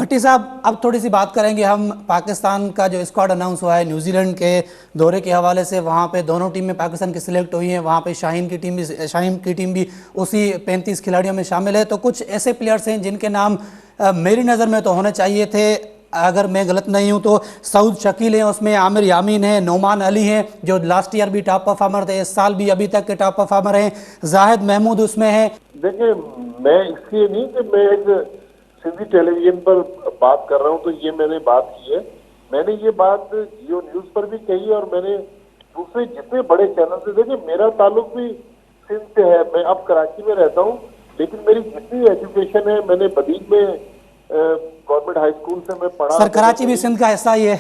भट्टी साहब, अब थोड़ी सी बात करेंगे हम पाकिस्तान का जो स्क्वाड अनाउंस हुआ है न्यूजीलैंड के दौरे के हवाले से। वहाँ पे दोनों टीमें पाकिस्तान की सिलेक्ट हुई हैं, वहाँ पे शाहीन की टीम भी उसी 35 खिलाड़ियों में शामिल है। तो कुछ ऐसे प्लेयर्स हैं जिनके नाम मेरी नज़र में तो होने चाहिए थे, अगर मैं गलत नहीं हूं तो सऊद शकील हैं, उसमें आमिर यामीन है, नोमान अली हैं जो लास्ट ईयर भी टॉप परफॉर्मर थे, इस साल भी अभी तक के टॉप परफॉर्मर हैं, जाहिद महमूद उसमें है। देखिए, मैं इसलिए नहीं कि मैं एक सिंधी टेलीविजन पर बात कर रहा हूं तो ये मैंने बात की है। मैंने ये बात जियो न्यूज पर भी कही और मैंने दूसरे जितने बड़े चैनल से, देखिए मेरा ताल्लुक भी सिंध से है, मैं अब कराची में रहता हूँ, लेकिन मेरी जितनी एजुकेशन है मैंने बदीन में गवर्नमेंट हाई स्कूल से मैं पढ़ा। सर कराची भी सिंध का हिस्सा ही है।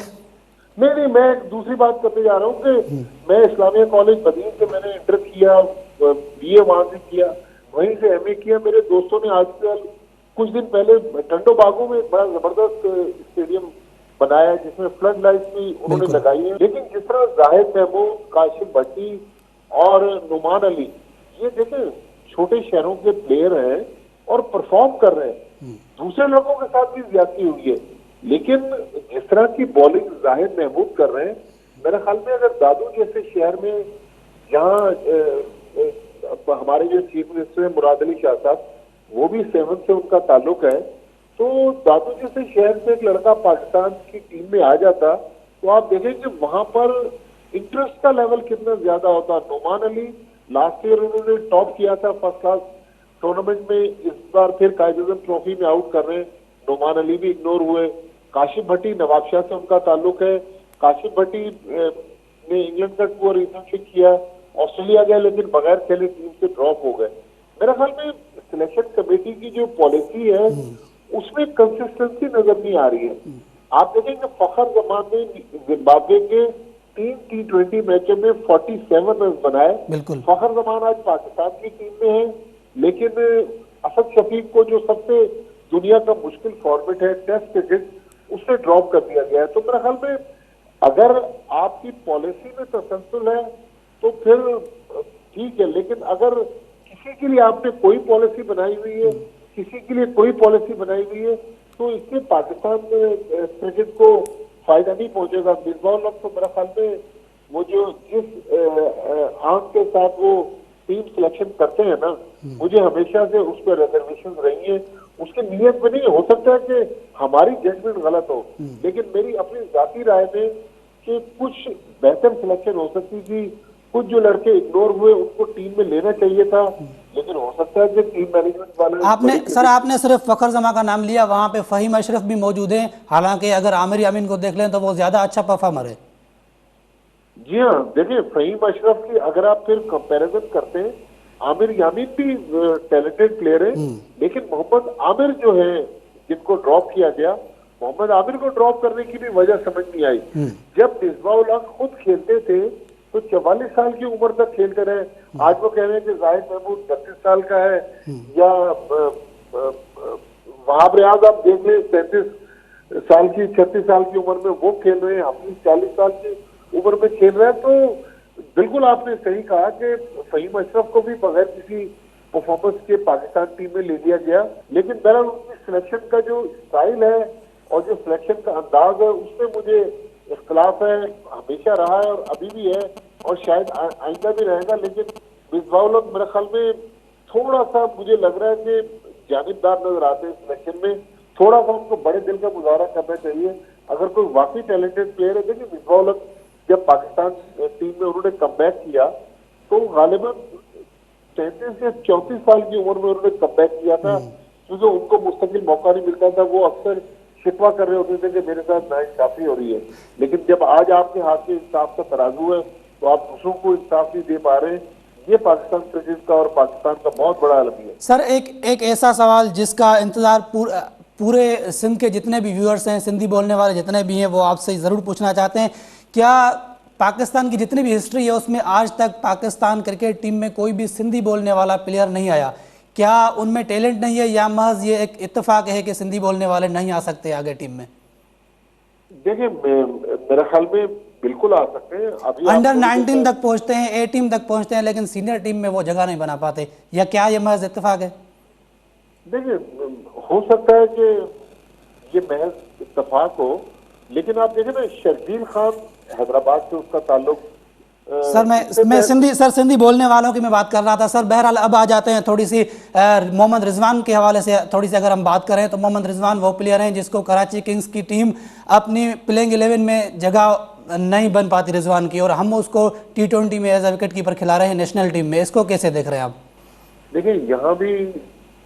नहीं, मैं एक दूसरी बात करते जा रहा हूँ कि मैं इस्लामिया कॉलेज बदीन से मैंने इंटर किया, बीए वहां से किया, वहीं से एमए किया। मेरे दोस्तों ने आजकल कुछ दिन पहले टंडो बागों में एक बड़ा जबरदस्त स्टेडियम बनाया जिसमें फ्लड लाइट्स भी उन्होंने लगाई है। लेकिन जिस तरह जाहिद महमूद, काशिफ भट्टी और नुमान अली, ये देखें छोटे शहरों के प्लेयर हैं और परफॉर्म कर रहे हैं। दूसरे लोगों के साथ भी ज्यादती हुई है, लेकिन जिस तरह की बॉलिंग जाहिद महमूद कर रहे हैं, मेरे ख्याल में अगर दादू जैसे शहर में, जहाँ हमारे जो चीफ मिनिस्टर है मुराद अली शाह साहब, वो भी 7 से उनका ताल्लुक है, तो दादू जैसे शहर से एक लड़का पाकिस्तान की टीम में आ जाता तो आप देखें कि वहां पर इंटरेस्ट का लेवल कितना ज्यादा होता। नोमान अली लास्ट ईयर उन्होंने टॉप किया था फर्स्ट क्लास टूर्नामेंट में, इस बार फिर कायद-ए-आज़म ट्रॉफी में आउट कर रहे हैं। नोमान अली भी इग्नोर हुए। काशिफ भट्टी, नवाबशाह से उनका ताल्लुक है। काशिफ भट्टी ने इंग्लैंड का टूर रिसेंटली किया, ऑस्ट्रेलिया गए लेकिन बगैर खेले टीम से ड्रॉप हो गए। मेरे ख्याल में सिलेक्शन कमेटी की जो पॉलिसी है उसमें कंसिस्टेंसी नजर नहीं आ रही है। आप देखेंगे फखर जमान ने जिम्बाब्वे के 3 T20 मैचों में 47 रन बनाए। फखर जमान आज पाकिस्तान की टीम में है, लेकिन असद शफीक को जो सबसे दुनिया का मुश्किल फॉर्मेट है टेस्ट क्रिकेट, उससे ड्रॉप कर दिया गया है। तो मेरे ख्याल में अगर आपकी पॉलिसी में तसलसल है तो फिर ठीक है, लेकिन अगर किसी के लिए आपने कोई पॉलिसी बनाई हुई है, किसी के लिए कोई पॉलिसी बनाई हुई है, तो इससे पाकिस्तान क्रिकेट को फायदा नहीं पहुंचेगा। मिसबाउल हक तो मेरे ख्याल में वो जो जिस आंख के साथ वो टीम सिलेक्शन करते हैं ना, मुझे हमेशा से उस पर रिजर्वेशन रही है। उसकी नीयत में नहीं, हो सकता है कि हमारी जजमेंट गलत हो, लेकिन मेरी अपनी जाती राय में कि कुछ बेहतर सिलेक्शन हो सकती थी। कुछ जो लड़के इग्नोर हुए उनको टीम में लेना चाहिए था, लेकिन हो सकता है कि टीम मैनेजमेंट वाले आपने सिर्फ फखर जमा का नाम लिया, वहां पे फहीम अशरफ भी मौजूद हैं। हालांकि अगर आमिर यामीन को देख लें तो वो ज्यादा अच्छा परफॉर्मर है। जी हाँ, देखिए फहीम अशरफ की अगर आप फिर कंपैरिजन करते हैं, आमिर यामीन भी टैलेंटेड प्लेयर है, लेकिन मोहम्मद आमिर जो है जिनको ड्रॉप किया गया, मोहम्मद आमिर को ड्रॉप करने की भी वजह समझ नहीं आई। जब मिसबाउल हक खुद खेलते थे तो 44 साल की उम्र तक खेलते रहे। आज वो कह रहे हैं कि जाहिद महमूद 32 साल का है, या वहाब रियाज आप देख लें 33 साल की 36 साल की उम्र में वो खेल रहे हैं, अपनी 40 साल की उम्र में खेल रहे हैं। तो बिल्कुल आपने सही कहा कि फहीम अशरफ को भी बगैर किसी परफॉर्मेंस के पाकिस्तान टीम में ले लिया गया, लेकिन बहरहाल उनकी सिलेक्शन का जो स्टाइल है और जो सिलेक्शन का अंदाज है उसमें मुझे इख्तलाफ है, हमेशा रहा है और अभी भी है और शायद आइंदा भी रहेगा। लेकिन मिसबाउल हक मेरे ख्याल में थोड़ा सा मुझे लग रहा है कि जानिबदार नजर आते हैं सिलेक्शन में। थोड़ा सा उनको बड़े दिल का मुजाहरा करना चाहिए अगर कोई वाकई टैलेंटेड प्लेयर है। देखिए मिसबाउल हक जब पाकिस्तान टीम में उन्होंने कमबैक किया तो गालिबन 33 या 34 साल की उम्र में उन्होंने कमबैक किया था, क्योंकि उनको मुस्तकिल मौका नहीं मिलता था। वो अक्सर शिकवा कर रहे होते थे कि मेरे साथ नाइंसाफी हो रही है, लेकिन जब आज आपके हाथ में इंसाफ का तराजू है तो आप दूसरों को इंसाफ नहीं दे पा रहे। ये पाकिस्तान क्रिकेट का और पाकिस्तान का बहुत बड़ा अलमिया है। सर एक ऐसा सवाल जिसका इंतजार पूरे सिंध के जितने भी व्यूअर्स हैं, सिंधी बोलने वाले जितने भी हैं, वो आपसे ज़रूर पूछना चाहते हैं, क्या पाकिस्तान की जितनी भी हिस्ट्री है उसमें आज तक पाकिस्तान क्रिकेट टीम में कोई भी सिंधी बोलने वाला प्लेयर नहीं आया? क्या उनमें टैलेंट नहीं है या महज ये एक इत्तेफाक है कि सिंधी बोलने वाले नहीं आ सकते आगे टीम में? देखिए मेरे ख्याल में बिल्कुल आ सकते हैं। अभी अंडर 19 तक पहुंचते हैं, ए टीम तक पहुंचते हैं, लेकिन सीनियर टीम में वो जगह नहीं बना पाते। या क्या ये महज इत्तेफाक है? देखिए हो सकता है कि ये महज इत्तेफाक हो। लेकिन आप देखें ना, शर्जील खान हैदराबाद से उसका ताल्लुक सर मैं सिंधी बोलने वालों की मैं बात कर रहा था सर। बहरहाल अब आ जाते हैं थोड़ी सी मोहम्मद रिजवान के हवाले से थोड़ी सी अगर हम बात करें तो मोहम्मद रिजवान वो प्लेयर हैं जिसको कराची किंग्स की टीम अपनी प्लेइंग 11 में जगह नहीं बन पाती रिजवान की, और हम उसको T20 में एज अ विकेट कीपर खिला रहे हैं नेशनल टीम में। इसको कैसे देख रहे हैं आप? देखिए, यहाँ भी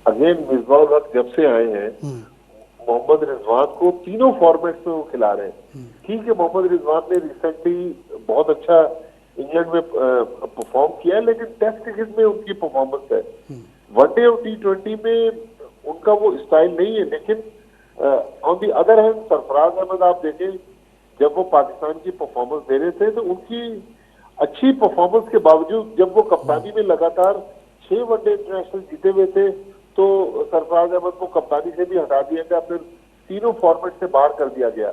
अगेन मिसबाह उल हक जब से आए हैं, मोहम्मद रिजवान को तीनों फॉर्मेट्स में वो खिला रहे हैं। ठीक है, मोहम्मद रिजवान ने रिसेंटली बहुत अच्छा इंग्लैंड में परफॉर्म किया है, लेकिन टेस्ट क्रिकेट में उनकी परफॉर्मेंस है। वनडे और T20 में उनका वो स्टाइल नहीं है। लेकिन on the other hand Sarfaraz Ahmed आप देखें, जब वो पाकिस्तान की परफॉर्मेंस दे रहे थे तो उनकी अच्छी परफॉर्मेंस के बावजूद जब वो कप्तानी में लगातार 6 वनडे इंटरनेशनल जीते हुए थे, तो सरफराज अहमद को कप्तानी से भी हटा दिया गया, फिर तीनों फॉर्मेट से बाहर कर दिया गया।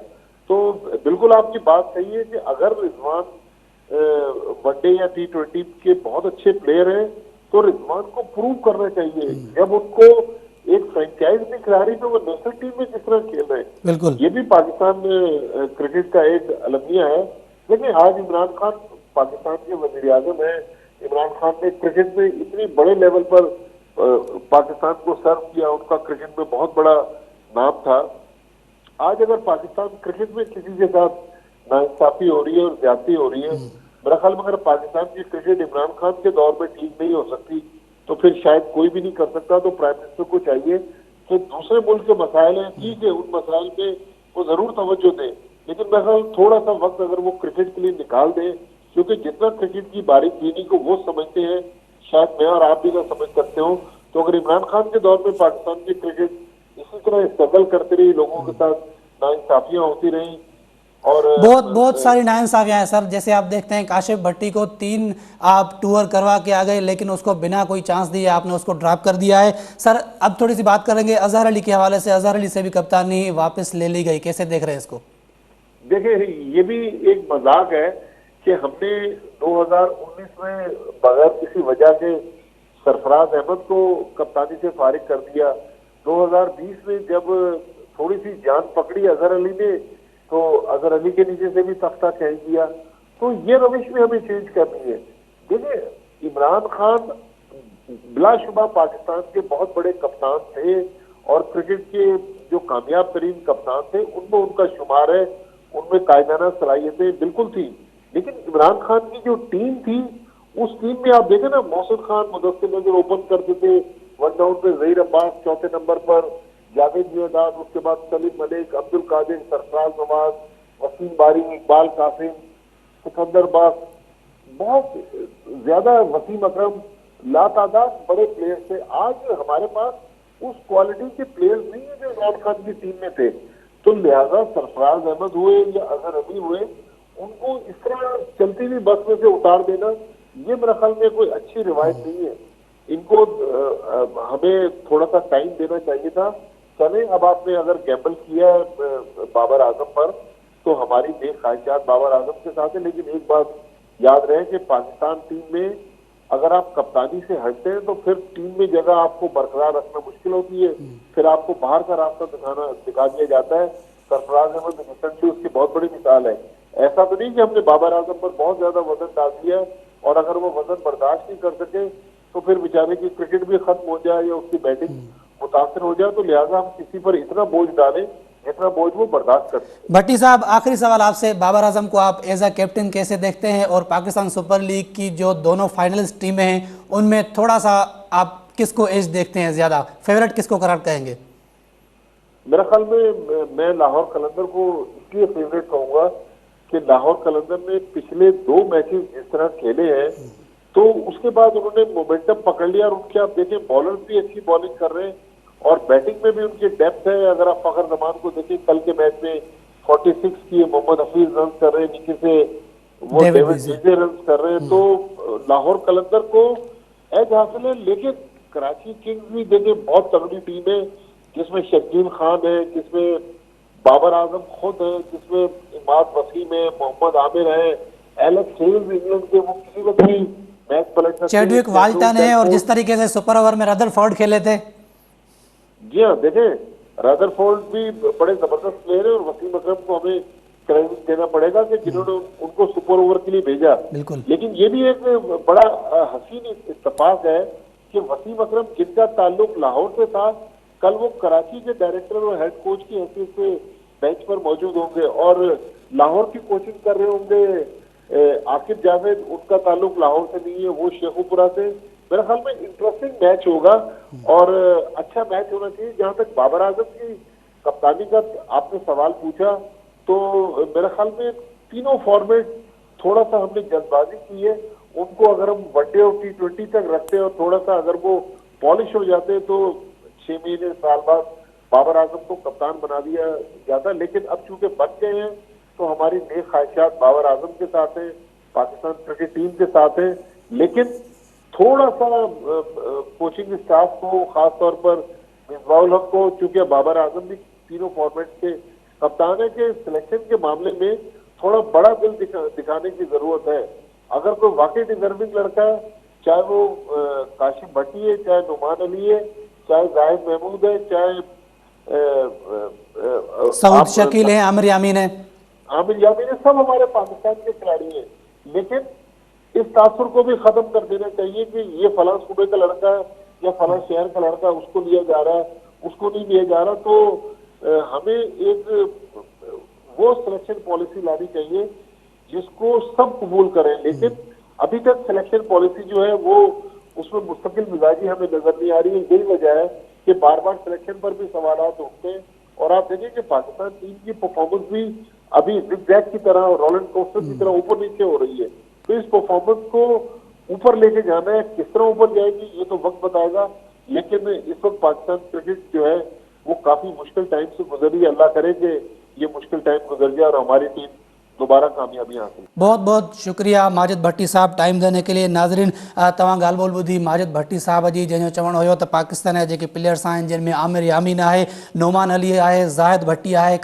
तो बिल्कुल आपकी बात सही है कि अगर रिजवान वनडे या T20 के बहुत अच्छे प्लेयर हैं तो रिजवान को प्रूव करना चाहिए। जब उनको एक फ्रेंचाइज भी खिला रही तो वो नेशनल टीम में किस तरह खेल रहे हैं, बिल्कुल ये भी पाकिस्तान में क्रिकेट का एक अलमिया है। लेकिन आज इमरान खान पाकिस्तान के वजीर आजम है। इमरान खान ने क्रिकेट में इतनी बड़े लेवल पर पाकिस्तान को सर्व किया, उनका क्रिकेट में बहुत बड़ा नाम था। आज अगर पाकिस्तान क्रिकेट में किसी के साथ नाइंसाफी हो रही है और ज्यादती हो रही है, मेरा ख्याल में अगर पाकिस्तान की क्रिकेट इमरान खान के दौर में ठीक नहीं हो सकती तो फिर शायद कोई भी नहीं कर सकता। तो प्राइम मिनिस्टर को चाहिए कि दूसरे मुल्क के मसाइल हैं, ठीक है, उन मसाइल में वो जरूर तवज्जो दें, लेकिन मेरा ख्याल थोड़ा सा वक्त अगर वो क्रिकेट के लिए निकाल दें, क्योंकि जितना क्रिकेट की बारीकी को वो समझते हैं शायद मैं और आप भी ना समझ सकते हो। तो अगर इमरान खान के दौर में पाकिस्तान की क्रिकेट इसी तरह स्ट्रगल करती रही, लोगों के साथ नाइंसाफियां होती रही और बहुत सारी नाइंसाफियां हैं सर। जैसे आप देखते हैं काशिफ भट्टी को 3 आप टूर करवा के आ गए, लेकिन उसको बिना कोई चांस दिए आपने उसको ड्रॉप कर दिया है। सर अब थोड़ी सी बात करेंगे अजहर अली के हवाले से। अजहर अली से भी कप्तानी वापस ले ली गई, कैसे देख रहे हैं इसको? देखिए, ये भी एक मजाक है कि हमने 2019 में बगैर किसी वजह के सरफराज अहमद को कप्तानी से फारिग कर दिया। 2020 में जब थोड़ी सी जान पकड़ी अजहर अली ने तो अजहर अली के नीचे से भी तख्ता खींच दिया। तो ये रविश में हमें चेंज करनी है। देखिए, इमरान खान बिलाशुबा पाकिस्तान के बहुत बड़े कप्तान थे और क्रिकेट के जो कामयाब तरीन कप्तान थे उनमें उनका शुमार है। उनमें कायदाना सलाहियतें बिल्कुल थी। लेकिन इमरान खान की जो टीम थी, उस टीम में आप देखें ना, मोहसिन खान मुदस्सिर नजर ओपन करते थे, 1 डाउन पे जहीर अब्बास चौथे नंबर पर, जावेद मियादाद, उसके बाद सलीम मलिक, अब्दुल कादिर, सरफराज नवाज, वसीम बारी, इकबाल कासिम, सिकंदर बास, बहुत ज्यादा, वसीम अकरम, लातादाद बड़े प्लेयर्स थे। आज हमारे पास उस क्वालिटी के प्लेयर्स नहीं है जो इमरान खान की टीम में थे। तो लिहाजा सरफराज अहमद हुए या अजहर अली हुए, उनको इस तरह चलती हुई बस में से उतार देना, ये मेरे ख्याल में कोई अच्छी रिवायत नहीं है। इनको हमें थोड़ा सा टाइम देना चाहिए था। चले, अब आपने अगर गैम्बल किया बाबर आजम पर तो हमारी नेक ख्वाहिशात बाबर आजम के साथ है। लेकिन एक बात याद रहे कि पाकिस्तान टीम में अगर आप कप्तानी से हटते हैं तो फिर टीम में जगह आपको बरकरार रखना मुश्किल होती है, फिर आपको बाहर का रास्ता दिखा दिया जाता है। सरफराज अहमद रिसेंटली उसकी बहुत बड़ी मिसाल है। ऐसा तो नहीं कि हमने बाबर आजम पर बहुत ज्यादा वजन डाल दिया और अगर वो वजन बर्दाश्त नहीं कर सके तो फिर बेचारे की क्रिकेट भी खत्म हो जाए या उसकी बैटिंग मुतासर हो जाए। तो लिहाजा हम किसी पर इतना बोझ डालें जितना बोझ वो बर्दाश्त कर सकते। भट्टी साहब, आखिरी सवाल आपसे, बाबर आजम को आप एज अ कैप्टन कैसे देखते हैं, और पाकिस्तान सुपर लीग की जो दोनों फाइनलिस्ट टीमें हैं उनमें थोड़ा सा आप किसको एज देखते हैं, ज्यादा फेवरेट किसको करार कहेंगे? मेरा ख्याल में मैं लाहौर कलंदर को इसलिए फेवरेट कहूंगा कि लाहौर कलंदर ने पिछले 2 मैचेस जिस तरह खेले हैं तो उसके बाद उन्होंने मोमेंटम पकड़ लिया और उनके आप देखें बॉलर भी अच्छी बॉलिंग कर रहे हैं और बैटिंग में भी उनकी डेप्थ है। अगर आप फखर जमान को देखें, कल के मैच में 46 किए, मोहम्मद हफीज रन कर रहे हैं, नीचे से वो डेविड विजय रन कर रहे हैं। तो लाहौर कलंदर को एज हासिल है। लेकिन कराची किंग्स भी देखें बहुत तगड़ी टीम है, जिसमें शकील खान है, जिसमें बाबर आजम खुद है, जिसमें इमाद वसीम है, मोहम्मद आमिर है, एलेक्स हेल्स इंग्लैंड के, वो किसी वक्त भी मैच पलट सकते हैं। चैडविक वाल्टन है, और जिस तरीके से सुपर ओवर में रदरफोर्ड खेले थे। जी हाँ, देखें रदरफोर्ड भी बड़े जबरदस्त प्लेयर है और वसीम अकरम को हमें क्रेडिट देना पड़ेगा कि जिन्होंने उनको सुपर ओवर के लिए भेजा। बिल्कुल। लेकिन ये भी एक बड़ा हसीन इत्तेफाक है कि वसीम अकरम जिनका ताल्लुक लाहौर से था, कल वो कराची के डायरेक्टर और हेड कोच की हैसियत से बेंच पर मौजूद होंगे और लाहौर की कोचिंग कर रहे होंगे। आकिब जावेद, उनका ताल्लुक लाहौर से नहीं है, वो शेखुपुरा से। मेरे ख्याल में इंटरेस्टिंग मैच होगा और अच्छा मैच होना चाहिए। जहां तक बाबर आजम की कप्तानी का आपने सवाल पूछा, तो मेरे ख्याल में तीनों फॉर्मेट थोड़ा सा हमने जल्दबाजी की है। उनको अगर हम वनडे और T20 तक रखते और थोड़ा सा अगर वो पॉलिश हो जाते तो 6 महीने साल बाद बाबर आजम को कप्तान बना दिया जाता। लेकिन अब चूंकि बच गए हैं तो हमारी नेक ख्वाहिशात बाबर आजम के साथ है, पाकिस्तान क्रिकेट टीम के साथ है। लेकिन थोड़ा सा कोचिंग स्टाफ को, खास तौर पर मिसबाहुल हक को, चूंकि बाबर आजम भी तीनों फॉर्मेट के कप्तान है, के सिलेक्शन के मामले में थोड़ा बड़ा दिल दिखाने की जरूरत है। अगर कोई वाकई डिजर्विंग लड़का, चाहे वो काशिम भट्टी है, चाहे नुमान अली है, चाहे जाहिद महमूद है, चाहे सऊद शकील है, आमिर यामीन है, सब हमारे पाकिस्तान के खिलाड़ी हैं। लेकिन इस तासुर को भी खत्म कर देना चाहिए कि ये फलां सूबे का लड़का या फलां शहर का लड़का, उसको लिया जा रहा है, उसको नहीं लिया जा रहा। तो हमें एक वो सिलेक्शन पॉलिसी लानी चाहिए जिसको सब कबूल करें। लेकिन अभी तक सिलेक्शन पॉलिसी जो है वो उसमें मुस्तकिल मिजाजी हमें नजर नहीं आ रही है। यही वजह है कि बार बार सिलेक्शन पर भी सवालात उठते हैं। और आप देखिए कि पाकिस्तान टीम की परफॉर्मेंस भी अभी जिगजैग की तरह और रोलैंड कोस्टर की तरह ऊपर नीचे हो रही है। तो इस परफॉर्मेंस को ऊपर लेके जाना है, किस तरह ऊपर जाएगी ये तो वक्त बताएगा। लेकिन इस वक्त पाकिस्तान क्रिकेट जो है वो काफी मुश्किल टाइम से गुजर रही है। अल्लाह करे कि ये मुश्किल टाइम गुजर जाए और हमारी टीम दोबारा कामयाबी हासिल। बहुत बहुत शुक्रिया माजिद भट्टी साहब टाइम देने के लिए। नाज़रीन, तव्हां ॻाल्हि ॿोल ॿुधी माजिद भट्टी साहब जी, जंहिंजो चवणु हुयो त पाकिस्तान जा जेके प्लेयर्स आहिनि जिनमें आमिर यामीन आहे, नोमान अली आहे, ज़ाहिद भट्टी आहे,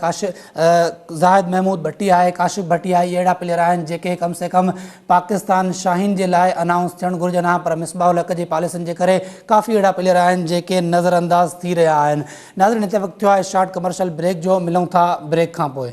ज़ाहिद महमूद भट्टी आहे, काशिफ भट्टी आहे, अहिड़ा प्लेयर आहिनि जेके कम से कम पाकिस्तान शाहीन जे लाइ अनाउंस थियणु घुरिजनि हा। पर मिसबाहुल हक़ जे पॉलिसियुनि जे करे काफ़ी अहिड़ा प्लेयर आहिनि जेके नज़रअंदाज़ थी रहिया आहिनि। नाज़रीन, हिते वक़्तु थियो आहे शॉर्ट कमर्शियल ब्रेक जो। मिलूं था ब्रेक खां पोइ।